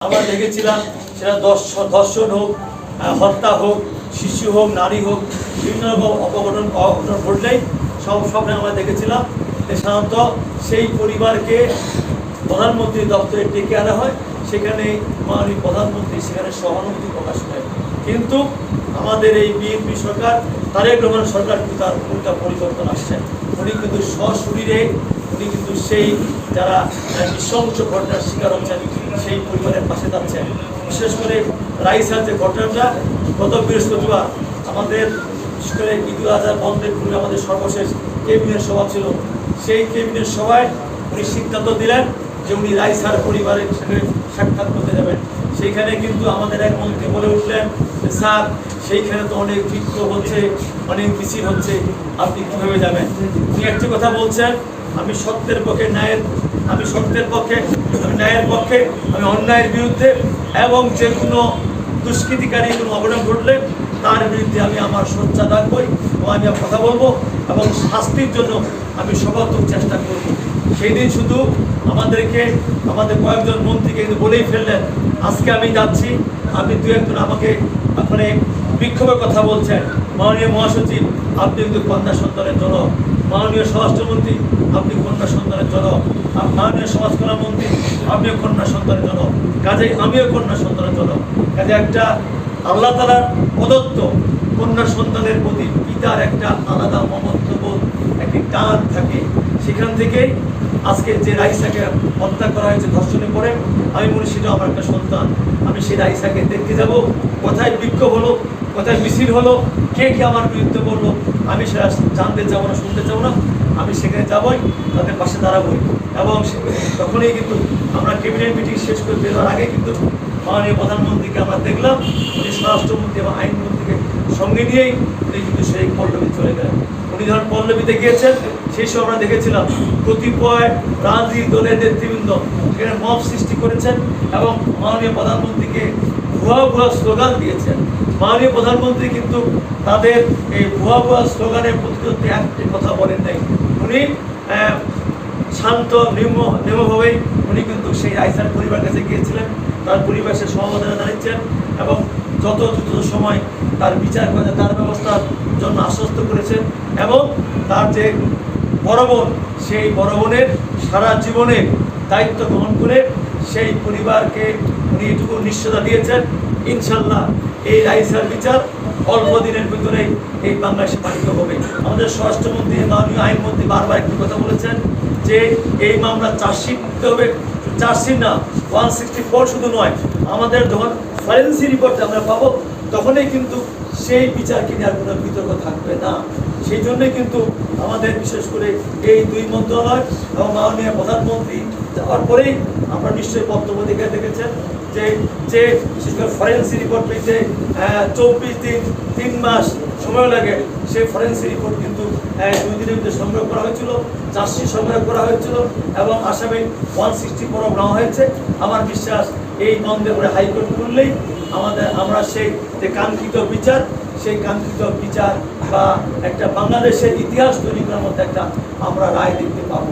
আমরা দেখেছিলাম সেটা ধর্ষণ হোক, হত্যা হোক, শিশু হোক, নারী হোক, বিভিন্ন রকম অঘটন ঘটলেই সবসময় আমরা দেখেছিলাম যে সাধারণত সেই পরিবারকে প্রধানমন্ত্রী দপ্তরে ডেকে আনা হয়, সেখানে মাননীয় প্রধানমন্ত্রী সেখানে সহানুভূতি প্রকাশ করেন। কিন্তু আমাদের এই বিএনপি সরকার, তারেক রহমান সরকার কিন্তু তার ভূমিকা পরিবর্তন আসছে। উনি কিন্তু সশরীরে উনি কিন্তু সেই যারা নৃশংস ঘটনার শিকার হচ্ছেন সেই পরিবারের পাশে যাচ্ছেন। বিশেষ করে রাইসার যে ঘটনাটা গত বৃহস্পতিবার আমাদের বিশেষ করে ঈদুল আজহা বন্ধের পূর্বে আমাদের সর্বশেষ ক্যাবিনেট সভা ছিল, সেই ক্যাবিনেট সভায় উনি সিদ্ধান্ত দিলেন যে উনি রাইসার পরিবারের সঙ্গে সাক্ষাৎ করতে যাবেন। সেইখানে কিন্তু আমাদের এক মন্ত্রী বলে উঠলেন যে স্যার, সেইখানে তো অনেক বিক্ষোভ হচ্ছে, অনেক মিছিল হচ্ছে, আপনি কীভাবে যাবেন? উনি একটি কথা বলছেন, আমি সত্যের পক্ষে আমি সত্যের পক্ষে, আমি ন্যায়ের পক্ষে, আমি অন্যায়ের বিরুদ্ধে, এবং যে কোনো দুষ্কৃতিকারী কোনো অঘটন ঘটলে তার বিরুদ্ধে আমি আমার সোচ্চার রাখবই এবং আমি কথা বলবো এবং শাস্তির জন্য আমি সর্বাত্মক চেষ্টা করব। সেই দিন শুধু আমাদের কয়েকজন মন্ত্রীকে কিন্তু বলেই ফেললেন, আজকে আমি যাচ্ছি, আপনি দু একজন আমাকে ওখানে বিক্ষোভের কথা বলছেন, মাননীয় মহাসচিব আপনি কিন্তু কন্যা সন্তানের জনক, মাননীয় স্বরাষ্ট্রমন্ত্রী আপনি কন্যা সন্তানের জনক, মাননীয় সমাজ কল্যাণ মন্ত্রী আপনিও কন্যা সন্তানের জনক, কাজেই আমিও কন্যা সন্তানের জনক। কাজে একটা আল্লাহ তাআলার প্রদত্ত কন্যা সন্তানের প্রতি পিতার একটা আলাদা মমত্ববোধ, একটি টান থাকে। সেখান থেকেই আজকে যে রাইসাকে হত্যা করা হয়েছে ধর্ষণে পড়ে, আমি মনে সেটা আমার একটা সন্তান। আমি সেই রাইসাকে দেখতে যাব, কোথায় বিক্ষোভ হলো, কোথায় মিছিল হলো, কে আমার বিরুদ্ধে বললো, আমি সেটা জানতে চাবো না, শুনতে চাবো না, আমি সেখানে যাবই, তাদের পাশে দাঁড়াবই। এবং তখনই কিন্তু আমরা ক্যাবিনেট মিটিং শেষ করে বেরোর আগে কিন্তু মাননীয় প্রধানমন্ত্রীকে আমরা দেখলাম, উনি স্বরাষ্ট্রমন্ত্রী এবং আইনমন্ত্রীকে সঙ্গে নিয়েই উনি কিন্তু সেই পল্লবী চলে গেলেন। উনি যখন পল্লবীতে গিয়েছেন সেই সময় আমরা দেখেছিলাম কতিপয় রাজনৈতিক দলের নেতৃবৃন্দ সেখানে মব সৃষ্টি করেছেন এবং মাননীয় প্রধানমন্ত্রীকে ভুয়া স্লোগান দিয়েছেন। মাননীয় প্রধানমন্ত্রী কিন্তু তাদের এই ভুয়া স্লোগানের প্রতিরোধে একটি কথা বলেন নাই। উনি শান্ত নিম্নভাবেই উনি কিন্তু সেই রাইসার পরিবার কাছে গিয়েছিলেন, তার পরিবেশের সমবেদনা জানিয়েছেন এবং যত সময় তার বিচার করে তার ব্যবস্থার জন্য আশ্বস্ত করেছেন এবং তার যে বড় বোন, সেই বড় বোনের সারা জীবনের দায়িত্ব গ্রহণ করে সেই পরিবারকে উনি এটুকু নিশ্চয়তা দিয়েছেন, ইনশাল্লাহ এই রাইসার বিচার অল্প দিনের ভিতরে এই বাংলাদেশে পালিত হবে। আমাদের স্বরাষ্ট্রমন্ত্রী মাননীয় আইনমন্ত্রী বারবার একটি কথা বলেছেন যে এই মামলা চার্জশিট দিতে হবে, চার্জশিট না 164 শুধু নয়, আমাদের যখন ফরেন্সিক রিপোর্ট আমরা পাবো তখনই কিন্তু সেই বিচারকে নিয়ে আর কোনো বিতর্ক থাকবে না। সেই জন্যই কিন্তু আমাদের বিশেষ করে এই দুই মন্ত্রণালয় এবং মাননীয় প্রধানমন্ত্রী যাওয়ার পরেই আমরা নিশ্চয়ই বক্তব্য দেখেছেন যে বিশেষ করে ফরেন্সিক রিপোর্ট পেতে 24 দিন 3 মাস সময় লাগে, সেই ফরেন্সিক রিপোর্ট কিন্তু 2 দিনের মধ্যে সংগ্রহ করা হয়েছিল, চার্জশিট সংগ্রহ করা হয়েছিল এবং আসামে 164 নেওয়া হয়েছে। আমার বিশ্বাস এই বন্ধের পরে হাইকোর্ট করলেই আমরা সেই যে কাঙ্ক্ষিত বিচার, সেই কাঙ্ক্ষিত বিচার বা একটা বাংলাদেশের ইতিহাস তৈরি করার মধ্যে একটা আমরা রায় দেখতে পাবো।